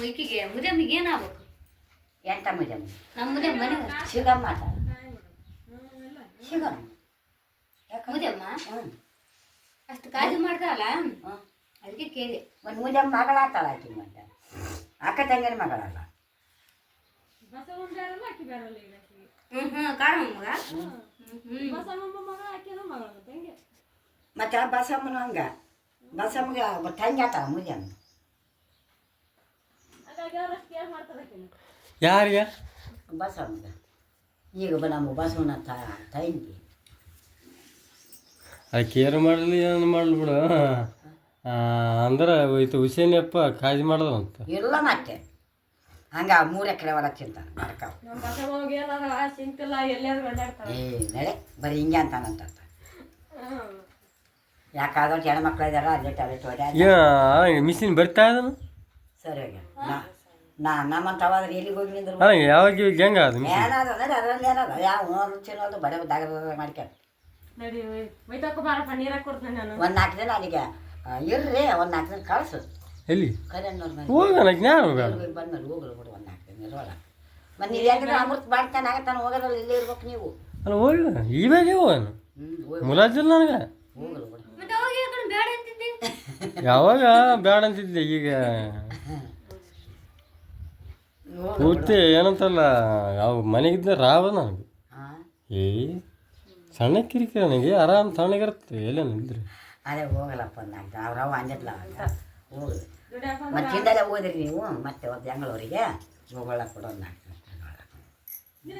ಈಕಿಗೆ ಮುದಮ್ಮಿಗೆ ಏನಾಗ್ಬೇಕು ಎಂತ ಮುಜಮ್ಮ ನಮ್ಮ ಮುದಮ್ಮ ಮನೆ ಸಿಗಮ್ಮ ಸಿಗಮ್ಮ ಮುದಮ್ಮ ಅಷ್ಟು ಕಾಳಜಿ ಮಾಡ್ದಲ್ಲ ಅದಕ್ಕೆ ಕೇಳಿ ಒಂದು ಮುಜಮ್ಮ ಮಗಳಾಗ್ತಾಳ ಆಕಿ ಮತ್ತೆ ಅಕ್ಕ ತಂಗಿನ ಮಗಳಲ್ಲ ಕಾಣಮ್ಮ ಮಗ ಮತ್ತೆ ಆ ಬಸಮ್ಮನ ಹಂಗ ಬಸಮ್ಮಗೆ ತಂಗಿ ಆತಾಳ ಮುಜಮ್ಮ ಯಾರಿಗೆ ಬಸಮ್ಮಗೆ ಈಗ ನಮ್ಮ ಬಸವನ ತಂಗಿ ಅದು ಕೇರ್ ಮಾಡಲಿ ಏನು ಮಾಡಲಿ ಬಿಡು ಅಂದ್ರೆ ಹೋಯ್ತು ಹುಸೇನಪ್ಪ ಕಾಳಜಿ ಮಾಡೋದು ಅಂತ ಇಲ್ಲ ಮತ್ತೆ ಹಂಗ 3 ಎಕರೆ ಹೊಲ ತಿಂತಾನೆ ಮಾಡ್ಕಾವ ಏ ನಡೆ ಬರೀ ಹಿಂಗೆ ಅಂತಾನಂತ ಯಾಕಾದ್ರೆ ಹೆಣ್ಮಕ್ಳು ಇದಾರ ಅಲ್ಲೇ ಟಾಯ್ಲೆಟ್ ಹೊಡ್ಯಾರ ಮಿಷಿನ್ ಬರ್ತಾ ಇದನು ಸರಿ ನಮ್ಮಂತವಾದ್ರೆ ಎಲ್ಲಿಗೆ ಹೋಗಿ ನಿಂದ್ರು ಅಲ್ಲ ಯಾವಾಗ ಹೆಂಗ ಅದು ಏನಾದ ಅಂದ್ರೆ ಅದ್ರಲ್ಲಿ ಏನದ ಯಾವ ಚಿನ್ನೋದು ಬಡ ದಾಗ ಮಾಡ್ಕೊಂಡು ಒಂದು 4 ದಿನ ಅಲ್ಲಿಗೆ ಇರ್ರಿ ಒಂದು 4 ದಿನ ಕಳ್ಸು ಎಲ್ಲಿ ಕರೆಯನ್ನೋರ್ ಮನೆ ಹೋಗೋಣ ಜ್ಞಾನ ಬಂದ್ಮೇಲೆ ಹೋಗಲು ಬಿಡು ಒಂದು 4 ದಿನ ಇರೋಲ್ಲ ಮತ್ತು ನೀವು ಯಾಕಂದ್ರೆ ಅಮೃತ ಮಾಡ್ತಾನೆ ಆಗತ್ತಾನೆ ಹೋಗೋದ್ರಲ್ಲಿ ಇಲ್ಲೇ ಇರ್ಬೇಕು ನೀವು ಅಲ್ಲ ಹೋಗೋಣ ಇವಾಗ ಹೋಗೋಣ ಮುಲಾಜಿಲ್ಲ ನನಗೆ ಹೋಗಲು ಬಿಡು ಮತ್ತೆ ಹೋಗಿ ಬೇಡ ಅಂತಿದ್ದೆ ಯಾವಾಗ ಬೇಡ ಅಂತಿದ್ದೆ ಈಗ ಪೂರ್ತಿ ಏನಂತಲ್ಲ ಯಾವ ಮನೆಗಿದ್ದ ರಾವ ನನಗೆ ಏ ಸಣ್ಣ ಕಿರಿಕಿರಿ ನನಗೆ ಆರಾಮ್ ತಣ್ಣಗಿರುತ್ತೆ ಎಲ್ಲೇನು ಇದ್ರಿ ಅದೇ ಹೋಗಲ್ಲಪ್ಪ ಒಂದು 4 ದಿನ ಅವ್ರವ ಅಂಜತ್ಲ ಹೋಗುದು ಮತ್ತೆ ಹಿಂದೆಲ್ಲ ಹೋದ್ರಿ ನೀವು ಮತ್ತೆ ಒಂದು ಬೆಂಗಳೂರಿಗೆ ಹೋಗೋಳ ಕೊಡೋ ಒಂದು 4 ದಿನ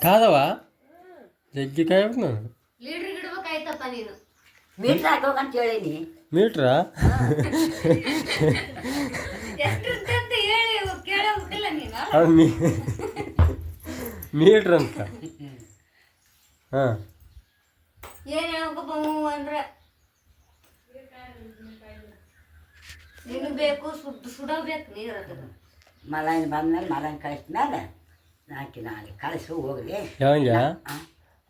ಕಾದವ ಜಗ್ಗಿ ಕಾಯ್ಬೇಕು ನಾನು ಲೀಡ್ರಿಗೆ ಇಡ್ಬೇಕಾಯ್ತಪ್ಪ ನೀನು ಮೀಟ್ರ್ ಹಾಕೋಗಂತ ಹೇಳೀನಿ ಮೀಟ್ರಾ ಎಷ್ಟಿರ್ತಂತ ಹೇಳಿ ಕೇಳಬೇಕಿಲ್ಲ ನೀನು ಅದು ಮೀಟ್ರ್ ಅಂತ ಹಾಂ ಏನು ಹೇಳ್ಬೇಕಪ್ಪ ಅಂದ್ರೆ ನಿನಗೆ ಬೇಕು ಸುಡಬೇಕು ನೀರು ಅದನ್ನು ಮಲೈನ್ ಬಂದ್ಮೇಲೆ ಮಲೈನ್ ಕಳಿಸ್ಮೇಲೆ ನಾಳೆ ಕಳಿಸು ಹೋಗ್ಲಿ ಯಾವಂಗ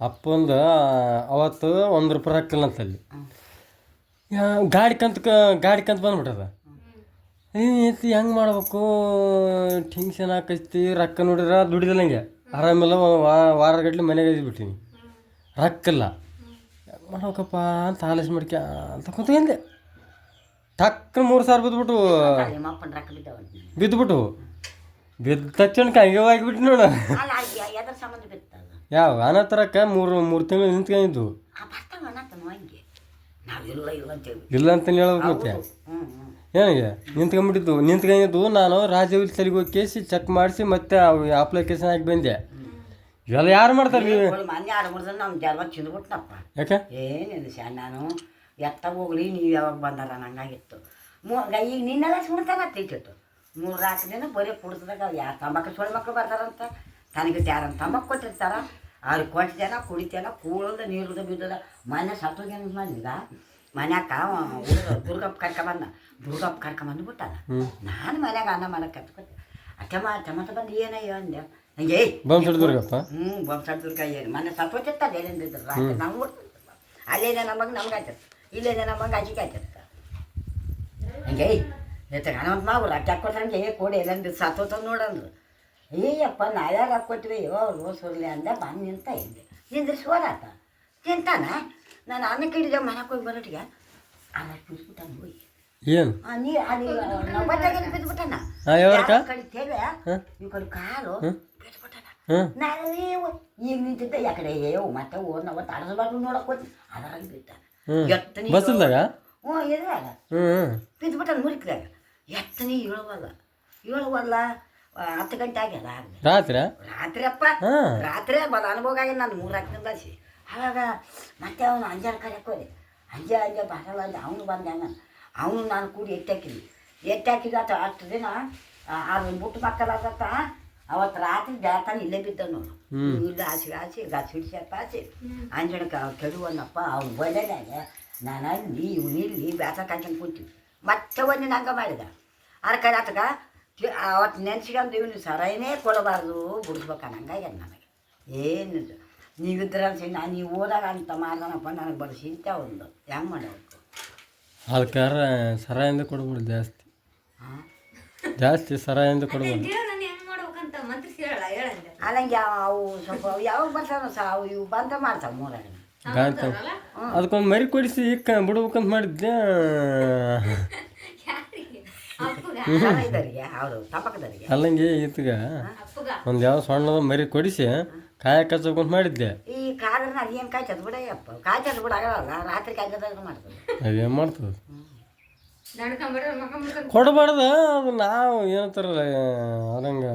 ಅಪ್ಪಂದು ಅವತ್ತು ₹1 ಹಾಕಿಲ್ಲ ಅಂತಲ್ಲಿ ಗಾಡಿ ಕಂತ ಬಂದ್ಬಿಟ್ಟದ ಐತಿ ಹೆಂಗೆ ಮಾಡ್ಬೇಕು ಟೆನ್ಷನ್ ಹಾಕೈತಿ ರೊಕ್ಕ ನೋಡಿದ್ರೆ ದುಡಿದಿಲ್ಲ ಹಂಗೆ ಆರಾಮಿಲ್ಲ ವಾರಗಟ್ಲೆ ಮನೆಗೆ ಇದ್ಬಿಟ್ಟಿನಿ ರೊಕ್ಕಿಲ್ಲ ಹೆಂಗೆ ಮಾಡ್ಬೇಕಪ್ಪ ಅಂತ ಆಲೋಚನೆ ಮಾಡ್ಕ ಅಂತ ಕೂತ್ಕೊಂಡೆ ಟಕ್ಕನ 3,000 ಬಿದ್ದುಬಿಟ್ಟು ನಿಮ್ಮಪ್ಪನ ರೊಕ್ಕ ಬಿದ್ದುಬಿಟ್ಟು ಬಿದ್ದ ತಕ್ಷಣ ಹಂಗೆ ಆಗಿಬಿಟ್ಟು ನೋಡ ಅಲ್ಲ ಎದ್ರ ಸಂಬಂಧ ಬಿತ್ತದ ಯಾವ ಅನತರಕ್ಕೆ ಮೂರು ತಿಂಗಳು ನಿಂತ್ಕೊಂಡಿದ್ದು ಬರ್ತಾವ ಅನ್ನತ್ತನು ಹಂಗೆ ನಾವು ಇಲ್ಲ ಅಂತೇಳಿ ಇಲ್ಲ ಅಂತ ಹೇಳ್ಬೇಕು ಮತ್ತೆ ಏನಿಗೆ ನಿಂತ್ಕೊಂಡಿದ್ದು ನಾನು ರಾಜವೀಲ್ ಸಲಿಗೆ ಹೋಗಿ ಕೇಸಿ ಚೆಕ್ ಮಾಡಿಸಿ ಮತ್ತೆ ಅಪ್ಲಿಕೇಶನ್ ಹಾಕಿ ಬಂದೆ ಇವೆಲ್ಲ ಯಾರು ಮಾಡ್ತಾರೆ ನೀವು ಮೊನ್ನೆ 2-3 ದಿನ ನಮ್ಮ ಜರ್ವ ಚಿಂದ್ಬಿಟ್ನಪ್ಪ ಯಾಕೆ ಏನಿಲ್ಲ ಶಾನ್ ನಾನು ಎತ್ತ ಹೋಗ್ಲಿ ನೀವು ಯಾವಾಗ ಬಂದಾರ ನಂಗಾಗಿತ್ತು ಈಗ ನಿನ್ನೆಲ್ಲ ಸುಡ್ತಾನ ತಿಂತಿತ್ತು 3-4 ದಿನ ಬರೀ ಕುಡ್ದಾಗ ಯಾರು ತಂಬಾಕು ಸೊಳ್ಳೆ ಮಕ್ಕಳು ಬರ್ತಾರಂತ ತನಗೆ ಯಾರನ್ನ ತಂಬಾಕು ಕೊಟ್ಟಿರ್ತಾರ ಅವ್ರಿಗೆ ಕೊಟ್ಟಿದ್ದೇನ ಕುಡಿತೇನ ಕೂಳದ ನೀರುದ ಬಿದ್ದದ ಮನೆ ಸತ್ತೋಗೇನು ಮಾಡಿದ ಮನ್ಯಾಕ ದುರ್ಗಪ್ಪ ಕರ್ಕೊಂಬಂದು ಬಿಟ್ಟದ ನಾನು ಮನ್ಯಾಗ ಅನ್ನ ಮಾಡಕ್ಕೆ ಕತ್ಕೊತೆ ಟಮಾಟ ಬಂದು ಏನಯ್ಯ ಅಂದೆ ಹಂಗೆ ಬಂದ್ಬಿಡ್ದುರ್ಗಪ್ಪ ಬಂಸಡ್ದುರ್ಗ ಏನು ಮನೆ ಸತ್ತೋತಿರ್ತದೆ ಏನೇನಿದ್ರು ರಾತ್ರಿ ನಾವು ಅಲ್ಲೇನೆ ನಮಗೆ ಆಯ್ತದ ಇಲ್ಲೇನೆ ನಮಗೆ ಅಜಿಗೆ ಆಯ್ತದ ಹಂಗೆ ಎತ್ತಾಗ ಅನ್ನೊಂದು ಮಾವು ರೊಕ್ಕ ಹಾಕ್ಕೊಟ್ರಂಗೆ ಕೊಡಿ ಎಲ್ಲಂದು ಸತ್ತೋತ ನೋಡಂದ್ರು ಅಯ್ಯಪ್ಪ ನಾವ್ಯಾರು ಹಾಕ್ಕೊಟ್ವಿ ರೋಸೂರ್ಲಿ ಅಂದೆ ಬಂದು ನಿಂತ ಇದ್ದೆ ನಿಂದ್ರೆ ಸೋಲಾತ ತಿಂತಾನ ನಾನು ಅನ್ನಕ್ಕೆ ಹಿಡಿದೆ ಮನೆಗೆ ಹೋಗಿ ಬರೋಟಿಗೆ ಅಲ್ಲ ಬಿಟ್ಬಿಟ್ಟಾನ ಹೋಗಿ ಏನು ನೀರು ಅದು ನಾವು ಬಟ್ಟಾಗೇನು ಬಿದ್ದುಬಿಟ್ಟಾನ ಕಡಿತೇವೆ ಈ ಕಡೆ ಕಾಲು ಬಿದ್ದುಬಿಟ್ಟಾನ ನಾನು ಈಗ ನಿಂತಿದ್ದೆ ಯಾಕಡೆ ಮತ್ತೆ ನಾವು ತಡಸಬಾರ್ದು ನೋಡಕ್ ಹೋಗಿ ಅದ್ರಾಗ ಬಿದ್ದ ಎತ್ತನಿ ಬಸ್ಸಲ್ದಾಗ ಎದುರಾಗ ಬಿದ್ದುಬಿಟ್ಟಾನ ಮುರಿಕಿದಾಗ ಎತ್ತನಿ ಏಳುವಲ್ಲ 10 ಗಂಟೆ ಆಗ್ಯದ ರಾತ್ರಿ ಅಪ್ಪ ರಾತ್ರಿ ಬದ ಅನುಭವ ಆಗಿ ನಾನು 3-4 ದಿನ ಬಸಿ ಆವಾಗ ಮತ್ತೆ ಅವನು ಅಂಜಾರ ಕರೆಯಕ್ಕೆ ಹೋದೆ ಅಂಜ ಬರಲ್ಲ ಅಂದ ಅವನು ಬಂದ ಅವನು ನಾನು ಕೂಡಿ ಎತ್ತಾಕಿದ ಅಷ್ಟು ದಿನ ಅದನ್ನು ಬಿಟ್ಟು ಮಕ್ಕಳಾಗತ್ತ ಅವತ್ತು ರಾತ್ರಿ ಬೆಳತಾನೆ ಇಲ್ಲೇ ಬಿದ್ದ ನೋಡು ಇಲ್ಲ ಆಚೆ ಗಾಚಿ ಹಿಡಿಸಿ ಅಂಜಣಕ್ಕೆ ಕೆಡುವನ್ನಪ್ಪ ಅವ್ನು ಬಲ್ಲೆನಾಗ ನಾನು ಅಲ್ಲಿ ಇವನು ಇಲ್ಲಿ ಬ್ಯಾಸಕ್ಕೆ ಹಾಕ್ಯಂಡು ಕೂತೀವಿ ಮತ್ತೆ ಒಂದು ಹಂಗೆ ಮಾಡಿದ ಅರ್ಕ ಆತಗ ಅವತ್ತು ನೆನ್ಸ್ಕೊಂಡು ಇವನು ಸರನೇ ಕೊಡಬಾರ್ದು ಬಿಡಿಸ್ಬೇಕು ಹಂಗಾಗಿ ನನಗೆ ಏನು ನೀವಿದ್ರೆ ಅನ್ಸಿ ನಾನು ನೀವು ಹೋದಾಗ ಅಂತ ಮಾಡ್ದನಪ್ಪ ನನಗೆ ಬರೋ ಚಿಂತೆ ಒಂದು ಹೆಂಗೆ ಮಾಡಬೇಕು ಅದಕ್ಕಾರ ಸರಾಯಿಂದ ಕೊಡ್ಬಿಡು ಜಾಸ್ತಿ ಜಾಸ್ತಿ ಸರ ಎಂದು ಕೊಡ್ಬೋದು. ದೇವ್ರ ನಾನು ಹೆಂಗ್ ಮಾಡ್ಬೇಕಂತ ಮಂತ್ರಿಸಿ ಹೇಳಂದೆ ಅಲ್ಲಂಗೆ ಅವು ಸ್ವಲ್ಪ ಯಾವಾಗ ಬರ್ತಾವ ಅವು ಇವು ಬಂದ ಮಾಡ್ತಾವ ಮೂರಾಗ ಗಾಂತ ಅದಕ್ಕೊಂದು ಮರಿ ಕೊಡಿಸಿ ಬಿಡ್ಬೇಕಂತ ಮಾಡಿದ್ದೆ. ಯಾರಿಗೆ ಅಪ್ಪಗ ಇದರಿಗೆ ಅವರು ತಪಕದರಿಗೆ ಅಲ್ಲಂಗೆ ಈತಗ ಅಪ್ಪಗ ಒಂದು ಯಾವ ಸಣ್ಣದ ಮರಿ ಕೊಡಿಸಿ ಕಾಯಕ್ಕೆ ಹಚ್ಬೇಕಂತ ಮಾಡಿದ್ದೆ. ಈ ಕಾರಣ ಅದೇನು ಕಾಯ್ತದ ಬಿಡಯ್ಯಪ್ಪ ಕಾಯ್ತದ ಬಿಡ ಆಗಲ್ಲ ರಾತ್ರಿ ಕಾಯ್ತದ ಮಾಡ್ತದೆ ಅದೇನು ಮಾಡ್ತದೆ ದಣ್ಕಂಬಿಡ್ರೆ ಮಕ್ಕ ಕೊಡಬಾರ್ದ ಅದು ನಾವು ಏನಂತಾರಲ್ಲ ಅದಂಗೆ